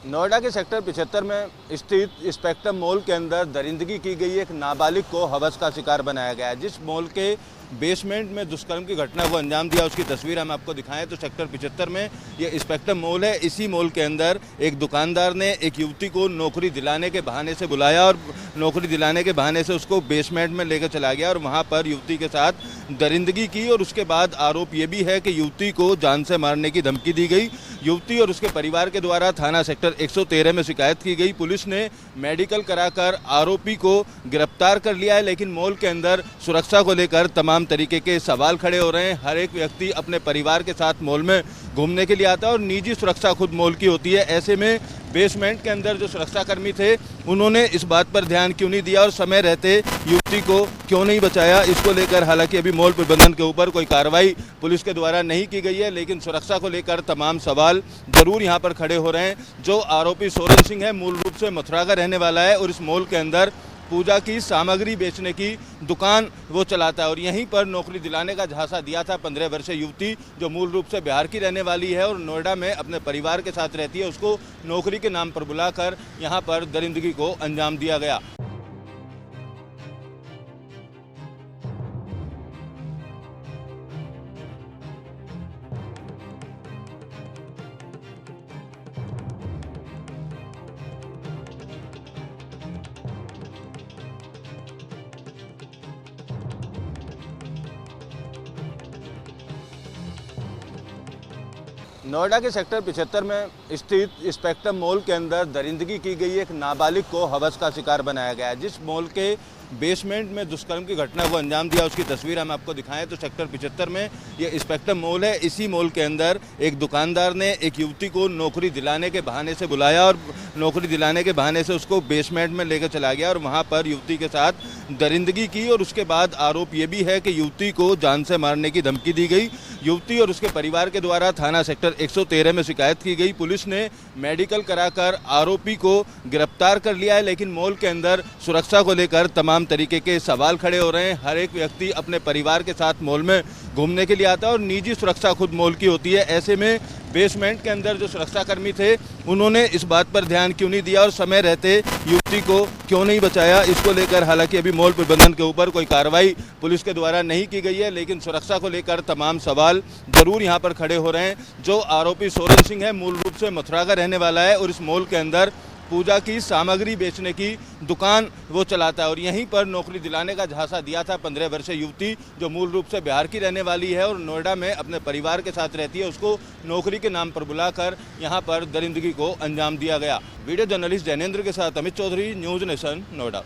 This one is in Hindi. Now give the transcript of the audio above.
नोएडा के सेक्टर 75 में स्थित स्पेक्ट्रम मॉल के अंदर दरिंदगी की गई। एक नाबालिग को हवस का शिकार बनाया गया है। जिस मॉल के बेसमेंट में दुष्कर्म की घटना को अंजाम दिया, उसकी तस्वीर हम आपको दिखाएं तो सेक्टर 75 में ये स्पेक्ट्रम मॉल है। इसी मॉल के अंदर एक दुकानदार ने एक युवती को नौकरी दिलाने के बहाने से बुलाया और नौकरी दिलाने के बहाने से उसको बेसमेंट में लेकर चला गया और वहाँ पर युवती के साथ दरिंदगी की। और उसके बाद आरोप ये भी है कि युवती को जान से मारने की धमकी दी गई। युवती और उसके परिवार के द्वारा थाना सेक्टर 113 में शिकायत की गई। पुलिस ने मेडिकल कराकर आरोपी को गिरफ्तार कर लिया है, लेकिन मॉल के अंदर सुरक्षा को लेकर तमाम तरीके के सवाल खड़े हो रहे हैं। हर एक व्यक्ति अपने परिवार के साथ मॉल में घूमने के लिए आता है और निजी सुरक्षा खुद मॉल की होती है। ऐसे में बेसमेंट के अंदर जो सुरक्षाकर्मी थे, उन्होंने इस बात पर ध्यान क्यों नहीं दिया और समय रहते युवती को क्यों नहीं बचाया, इसको लेकर हालांकि अभी मॉल प्रबंधन के ऊपर कोई कार्रवाई पुलिस के द्वारा नहीं की गई है, लेकिन सुरक्षा को लेकर तमाम सवाल जरूर यहां पर खड़े हो रहे हैं। जो आरोपी सोरेन सिंह है, मूल रूप से मथुरा का रहने वाला है और इस मॉल के अंदर पूजा की सामग्री बेचने की दुकान वो चलाता है और यहीं पर नौकरी दिलाने का झांसा दिया था 15 वर्षीय युवती, जो मूल रूप से बिहार की रहने वाली है और नोएडा में अपने परिवार के साथ रहती है। उसको नौकरी के नाम पर बुलाकर यहां पर दरिंदगी को अंजाम दिया गया। नोएडा के सेक्टर 75 में स्थित स्पेक्ट्रम मॉल के अंदर दरिंदगी की गई। एक नाबालिग को हवस का शिकार बनाया गया है। जिस मॉल के बेसमेंट में दुष्कर्म की घटना को अंजाम दिया, उसकी तस्वीर हम आपको दिखाएं तो सेक्टर 75 में ये स्पेक्ट्रम मॉल है। इसी मॉल के अंदर एक दुकानदार ने एक युवती को नौकरी दिलाने के बहाने से बुलाया और नौकरी दिलाने के बहाने से उसको बेसमेंट में लेकर चला गया और वहाँ पर युवती के साथ दरिंदगी की। और उसके बाद आरोप ये भी है कि युवती को जान से मारने की धमकी दी गई। युवती और उसके परिवार के द्वारा थाना सेक्टर 113 में शिकायत की गई। पुलिस ने मेडिकल कराकर आरोपी को गिरफ्तार कर लिया है, लेकिन मॉल के अंदर सुरक्षा को लेकर तमाम तरीके के सवाल खड़े हो रहे हैं। हर एक व्यक्ति अपने परिवार के साथ मॉल में घूमने के लिए आता है और निजी सुरक्षा खुद मॉल की होती है। ऐसे में बेसमेंट के अंदर जो सुरक्षाकर्मी थे, उन्होंने इस बात पर ध्यान क्यों नहीं दिया और समय रहते युवती को क्यों नहीं बचाया, इसको लेकर हालांकि अभी मॉल प्रबंधन के ऊपर कोई कार्रवाई पुलिस के द्वारा नहीं की गई है, लेकिन सुरक्षा को लेकर तमाम सवाल जरूर यहां पर खड़े हो रहे हैं। जो आरोपी सोरेन सिंह है, मूल रूप से मथुरा का रहने वाला है और इस मॉल के अंदर पूजा की सामग्री बेचने की दुकान वो चलाता है और यहीं पर नौकरी दिलाने का झांसा दिया था 15 वर्षीय युवती, जो मूल रूप से बिहार की रहने वाली है और नोएडा में अपने परिवार के साथ रहती है। उसको नौकरी के नाम पर बुलाकर यहां पर दरिंदगी को अंजाम दिया गया। वीडियो जर्नलिस्ट जैनेंद्र के साथ अमित चौधरी, न्यूज़ नेशन, नोएडा।